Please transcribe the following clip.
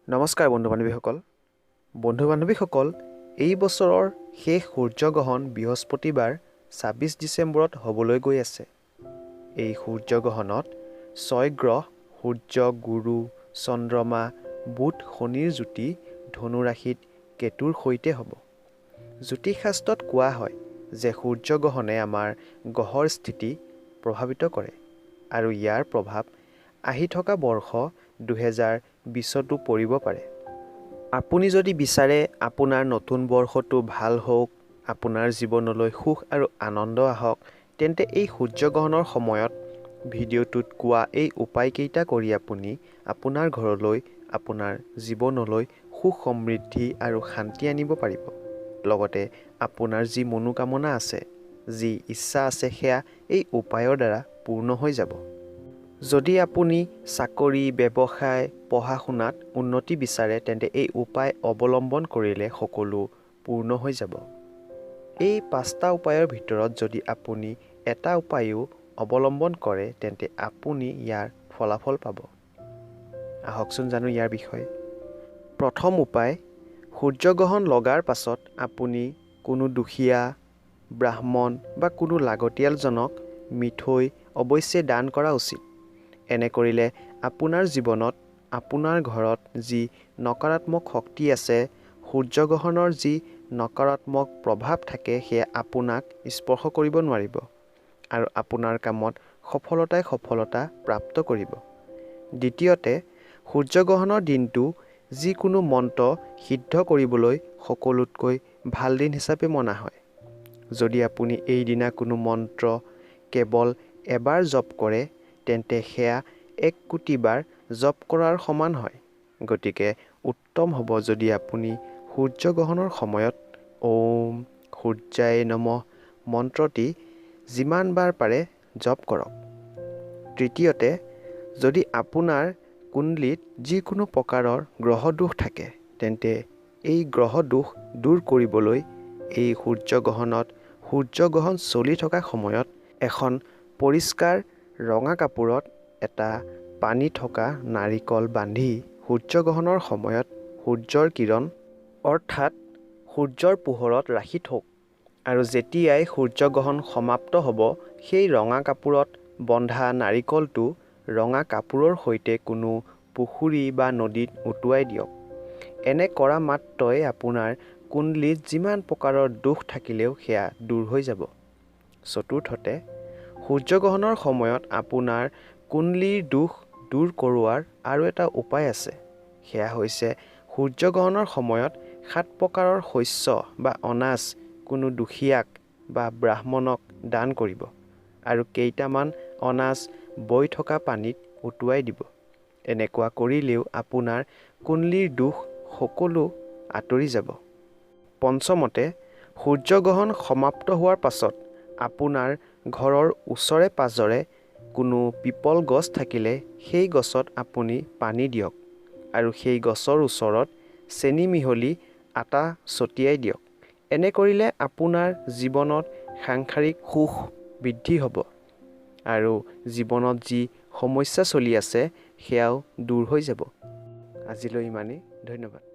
নমস্কাৰ বন্ধু-বান্ধৱীসকল এই বছৰৰ শেষ সূৰ্যগ্ৰহণ বৃহস্পতিবাৰ ২৬ ডিচেম্বৰত হ'বলৈ গৈ আছে। এই সূৰ্যগ্ৰহণত ৬ গ্ৰহ সূৰ্য, গুৰু, চন্দ্ৰমা, বুধ, শনিৰ যুতি ধনু ৰাশিত কেতুৰ সৈতে হ'ব। জ্যোতিষশাস্ত্ৰত কোৱা হয় যে সূৰ্যগ্ৰহণে আমাৰ গ্ৰহৰ স্থিতি প্ৰভাৱিত কৰে আৰু ইয়াৰ প্ৰভাৱ আহি থকা বৰ্ষ ২০২০তো পৰিব পাৰে। আপুনি যদি বিচাৰে আপোনাৰ নতুন বৰ্ষটো ভাল হওক, আপোনাৰ জীৱনলৈ সুখ আৰু আনন্দ আহক, তেন্তে এই সূৰ্যগ্ৰহণৰ সময়ত ভিডিঅ'টোত কোৱা এই উপায়কেইটা কৰি আপুনি আপোনাৰ ঘৰলৈ, আপোনাৰ জীৱনলৈ সুখ সমৃদ্ধি আৰু শান্তি আনিব পাৰিব। লগতে আপোনাৰ যি মনোকামনা আছে, যি ইচ্ছা আছে, সেয়া এই উপায়ৰ দ্বাৰা পূৰ্ণ হৈ যাব। যদি আপুনি চাকৰি, ব্যৱসায়, পঢ়া-শুনাত উন্নতি বিচাৰে, তেন্তে এই উপায় অৱলম্বন কৰিলে সকলো পূৰ্ণ হৈ যাব। এই ৫টা উপায়ৰ ভিতৰত যদি আপুনি এটা উপায়ো অৱলম্বন কৰে, তেন্তে আপুনি ইয়াৰ ফলাফল পাব। আহকচোন জানো ইয়াৰ বিষয়ে। প্ৰথম উপায়, সূৰ্যগ্ৰহণ লগাৰ পাছত আপুনি কোনো দুখীয়া, ব্ৰাহ্মণ বা কোনো লাগতিয়ালজনক মিঠৈ অৱশ্যে দান কৰা উচিত। এনে কৰিলে আপোনাৰ জীৱনত, আপোনাৰ ঘৰত যি নকাৰাত্মক শক্তি আছে, সূৰ্যগ্ৰহণৰ যি নকাৰাত্মক প্ৰভাৱ থাকে, সেয়া আপোনাক স্পৰ্শ কৰিব নোৱাৰিব আৰু আপোনাৰ কামত সফলতা প্ৰাপ্ত কৰিব। দ্বিতীয়তে, সূৰ্যগ্ৰহণৰ দিনটো যিকোনো মন্ত্ৰ সিদ্ধ কৰিবলৈ সকলোতকৈ ভাল দিন হিচাপে মনা হয়। যদি আপুনি এই দিনা কোনো মন্ত্ৰ কেৱল এবাৰ জপ কৰে, তেন্তে সেয়া ১ কোটি বাৰ জপ কৰাৰ সমান হয়। গতিকে উত্তম হ'ব যদি আপুনি সূৰ্যগ্ৰহণৰ সময়ত ওম সূৰ্যায় নমঃ মন্ত্ৰটি যিমান বাৰ পাৰে জপ কৰক। তৃতীয়তে, যদি আপোনাৰ কুণ্ডলীত যিকোনো প্ৰকাৰৰ গ্ৰহ দোষ থাকে, তেন্তে এই গ্ৰহ দোষ দূৰ কৰিবলৈ এই সূৰ্যগ্ৰহণত, সূৰ্যগ্ৰহণ চলি থকা সময়ত এখন পৰিষ্কাৰ ৰঙা কাপোৰত এটা পানী থকা নাৰিকল বান্ধি সূৰ্যগ্ৰহণৰ সময়ত সূৰ্যৰ কিৰণ অৰ্থাৎ সূৰ্যৰ পোহৰত ৰাখি থওক আৰু যেতিয়াই সূৰ্যগ্ৰহণ সমাপ্ত হ'ব, সেই ৰঙা কাপোৰত বন্ধা নাৰিকলটো ৰঙা কাপোৰৰ সৈতে কোনো পুখুৰী বা নদীত উটুৱাই দিয়ক। এনে কৰা মাত্ৰই আপোনাৰ কুণ্ডলীত যিমান প্ৰকাৰৰ দোষ থাকিলেও সেয়া দূৰ হৈ যাব। চতুৰ্থতে, সূৰ্যগ্ৰহণৰ সময়ত আপোনাৰ কুণ্ডলীৰ দোষ দূৰ কৰোৱাৰ আৰু এটা উপায় আছে। সেয়া হৈছে সূৰ্যগ্ৰহণৰ সময়ত ৭ প্ৰকাৰৰ শস্য বা অনাজ কোনো দুখীয়াক বা ব্ৰাহ্মণক দান কৰিব আৰু কেইটামান অনাজ বৈ থকা পানীত উটুৱাই দিব। এনেকুৱা কৰিলেও আপোনাৰ কুণ্ডলীৰ দোষ সকলো আঁতৰি যাব। পঞ্চমতে, সূৰ্যগ্ৰহণ সমাপ্ত হোৱাৰ পাছত আপোনাৰ ঘৰৰ ওচৰে পাঁজৰে কোনো পিপল গছ থাকিলে সেই গছত আপুনি পানী দিয়ক আৰু সেই গছৰ ওচৰত চেনি মিহলি আটা ছটিয়াই দিয়ক। এনে কৰিলে আপোনাৰ জীৱনত সাংসাৰিক সুখ বৃদ্ধি হ'ব আৰু জীৱনত যি সমস্যা চলি আছে, সেয়াও দূৰ হৈ যাব। আজিলৈ ইমানেই। ধন্যবাদ।